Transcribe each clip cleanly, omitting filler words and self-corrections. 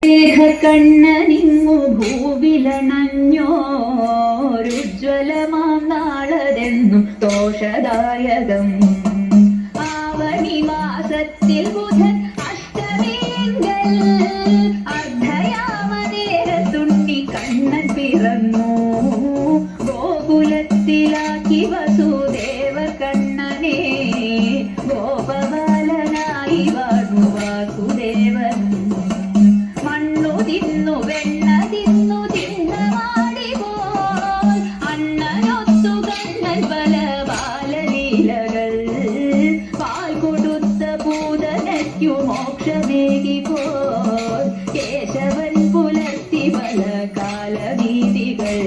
കണ്ണനിങ്ങു ഭൂവിലണഞ്ഞോരുജ്വലമാം നാളതെന്നും ദോഷദായകം. ആവണിമാസത്തിൽ ബുധൻ അഷ്ടമിയെങ്കൽ അർദ്ധയാമനേരത്തുണ്ണി കണ്ണൻ പിറന്നു. ഗോകുലത്തിലാക്കി വസുദേവർ കണ്ണനെ ഗോപബാലനായി വാഴ്ന്നു വാസുദേവൻ. തിന്നു വെണ്ണ തിന്നു തിന്നമാടി പോൽ അണ്ണനൊത്തു കണ്ണൻ പല ബാലലീലകൾ. പാൽ കൊടുത്ത പൂതനയ്ക്കു മോക്ഷമേകി പോൽ കേശവൻ പുലർത്തി പല കാലനീതികൾ.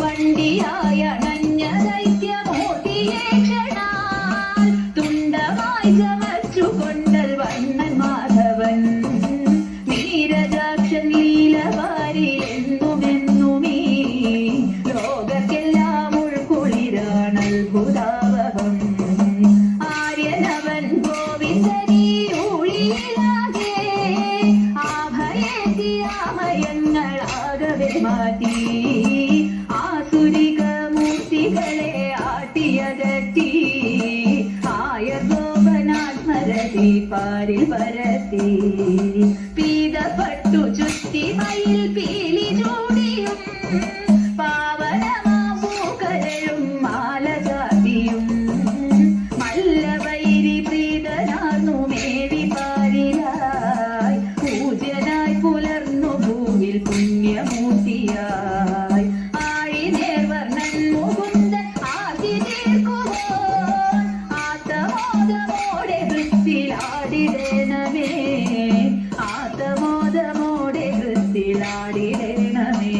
വണ്ടിയായ അണഞ്ഞ ദൈത്യമൂർത്തിയെ ക്ഷണാൽ തുണ്ടമായി ചമച്ചു കൊണ്ടൽ വണ്ണൻ മാധവൻ. ലീലവാരിയെന്നുമെന്നുമീ ലോകത്തെല്ലാം ഉൾക്കുളിരാണത്ഭുതാവഹം. ആര്യനവൻ ഗോവിന്ദനീ ഊഴിയിലാകെ ആഭയങ്ങളാകവെ മാറ്റി. ആസുരിക മൂർത്തികളെ ആട്ടിയകറ്റി ആയർഗോപനാത്മരതി പാരിൽ പരത്തി. പീതപ്പെട്ടു ചുറ്റി മയിൽ പീലി ചൂടിയും പാവനമാം പൂക്കരഴും മാല ചാത്തിയും മല്ലവൈരി പ്രീതനാർന്നു മേവി പാരിലായി. പൂജ്യനായി പുലർന്നു ഭൂവിൽ പുണ്യമൂർത്തിയായി. ആഴി നേർവർണ്ണൻ മുകുന്ദൻ ആകി തീർക്കുമോ ആത്തമോദമോടെ വൃത്തിലാടിടേണമേ. ആത്തമോദമോടെ വൃത്തിലാടിടേണമേ.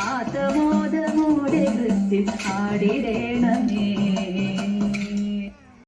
ആത്തമോദമോടെ വൃത്തി ആടിടേണമേ.